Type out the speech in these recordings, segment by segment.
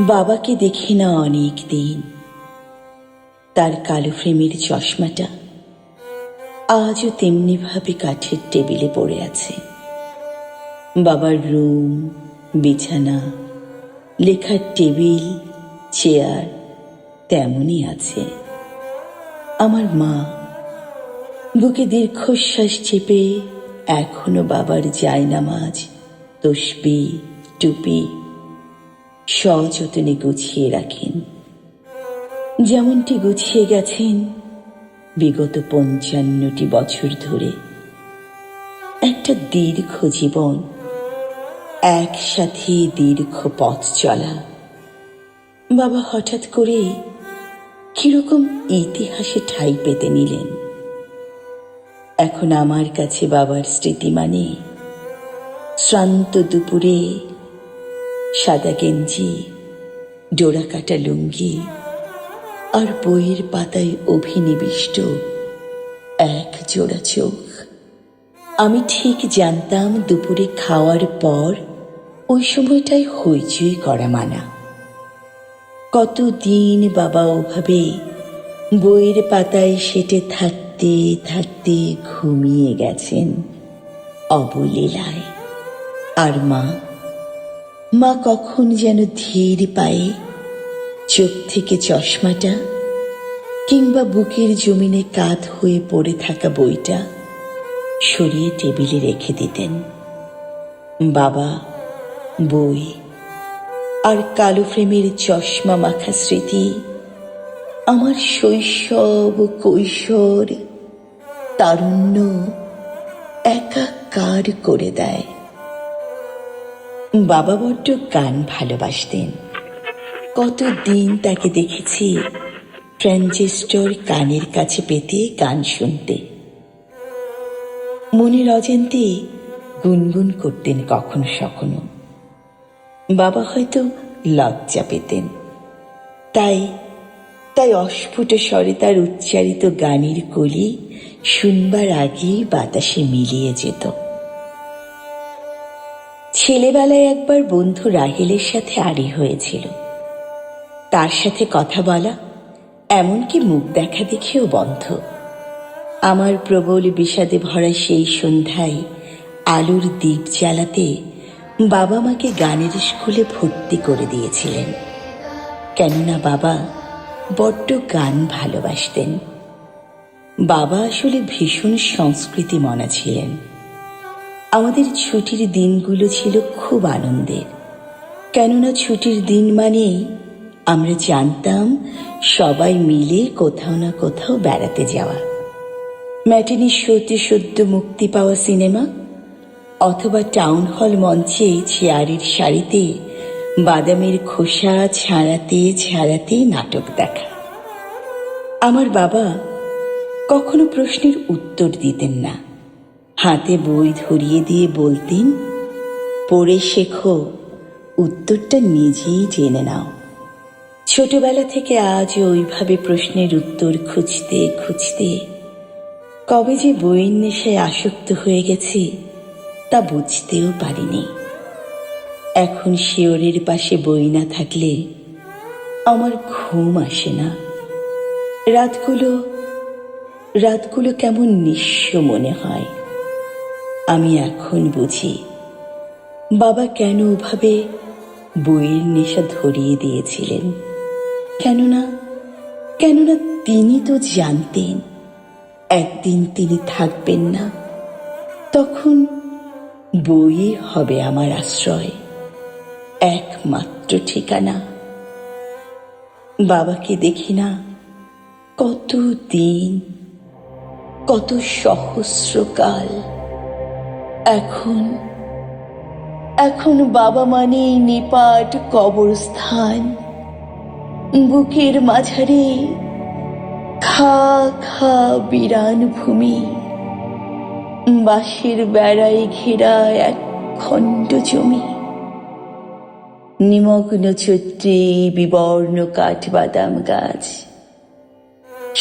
বাবাকে দেখি না অনেক দিন। তার কালো ফ্রেমের চশমাটা আজও তেমনি ভাবে কাঠের টেবিলে পড়ে আছে। বাবার রুম, বিছানা, লেখার টেবিল, চেয়ার তেমনই আছে। আমার মা বুকে দীর্ঘশ্বাস চেপে এখনো বাবার জায়নামাজ, তসবিহ, টুপি সযত্নে গুছিয়ে রাখেন, যেমনটি গুছিয়ে গেছেন বিগত ৫৫টি বছর ধরে। একটা দীর্ঘ জীবন, একসাথে দীর্ঘ পথ চলা। বাবা হঠাৎ করে কিরকম ইতিহাসে ঠাঁই পেতে নিলেন। এখন আমার কাছে বাবার স্মৃতি মানে শ্রান্ত দুপুরে সাদা গেঞ্জি, ডোরা কাটা লুঙ্গি আর বইয়ের পাতায় অভিনিবিষ্ট এক জোড়া চোখ। আমি ঠিক জানতাম দুপুরে খাওয়ার পর ওই সময়টাই হইচই করা মানা। কতদিন বাবা ওভাবে বইয়ের পাতায় সেটে থাকতে থাকতে ঘুমিয়ে গেছেন অবলীলায়। আর মা কখন যেন ধীর পায়ে চোখ থেকে চশমাটা কিংবা বুকের জমিনে কাত হয়ে পড়ে থাকা বইটা সরিয়ে টেবিলে রেখে দিতেন। বাবা, বই আর কালো ফ্রেমের চশমা মাখা স্মৃতি আমার শৈশব, কৈশোর, তারুণ্য একাকার করে দেয়। বাবা বড্ড গান ভালোবাসতেন। কতদিন তাকে দেখেছি ট্রানজিস্টর কানের কাছে পেতে গান শুনতে। মনের অজান্তে গুনগুন করতেন কখনো সখনো। বাবা হয়তো লজ্জা পেতেন, তাই অস্ফুট স্বরে তার উচ্চারিত গানের কলি শুনবার আগেই বাতাসে মিলিয়ে যেত। ছেলেবেলায় একবার বন্ধু রাহেলের সাথে আড়ি হয়েছিল। তার সাথে কথা বলা, এমনকি মুখ দেখা দেখেও বন্ধ। আমার প্রবল বিষাদে ভরা সেই সন্ধ্যায় আলোর দীপ জ্বালাতে বাবা মাকে গানের স্কুলে ভর্তি করে দিয়েছিলেন। কেননা বাবা বড্ড গান ভালোবাসতেন। বাবা আসলে ভীষণ সংস্কৃতি মনা ছিলেন। আমাদের ছুটির দিনগুলো ছিল খুব আনন্দের। কেননা ছুটির দিন মানেই আমরা জানতাম সবাই মিলে কোথাও না কোথাও বেড়াতে যাওয়া। ম্যাটিনি শোতে সদ্য মুক্তি পাওয়া সিনেমা, অথবা টাউন হল মঞ্চে চেয়ারের সারিতে বাদামের খোসা ছাড়াতে ছাড়াতে নাটক দেখা। আমার বাবা কখনো প্রশ্নের উত্তর দিতেন না। হাতে বই ধরিয়ে দিয়ে বলতেন, পড়ে শেখো, উত্তরটা নিজেই জেনে নাও। ছোটবেলা থেকে আজও ওইভাবে প্রশ্নের উত্তর খুঁজতে খুঁজতে কবে যে বইয়ের নেশায় আসক্ত হয়ে গেছি তা বুঝতেও পারিনি। এখন শিয়রের পাশে বই না থাকলে আমার ঘুম আসে না। রাতগুলো কেমন নিঃস্ব মনে হয়। আমি এখন বুঝি বাবা কেন ওভাবে বইয়ের নেশা ধরিয়ে দিয়েছিলেন। কেননা তিনি তো জানতেন একদিন তিনি থাকবেন না। তখন বই হবে আমার আশ্রয়, একমাত্র ঠিকানা। বাবাকে দেখি না কতদিন, কত সহস্রকাল। এখন বাবা মানেই নিপাট কবরস্থান। বুকের মাঝারে খা খা বিরান ভূমি, বাঁশের বেড়ায় ঘেরা এক খণ্ড জমি। নিমগ্ন চৈত্রে বিবর্ণ কাঠবাদাম গাছ,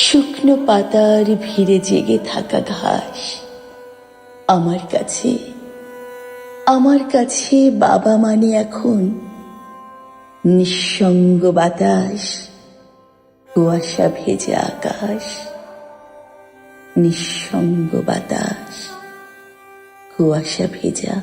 শুকনো পাতার ভিড়ে জেগে থাকা ঘাস। আমার কাছে বাবা মানে এখন নিঃসঙ্গ বাতাস, কুয়াশা ভেজা আকাশ, নিঃসঙ্গ বাতাস, কুয়াশা ভেজা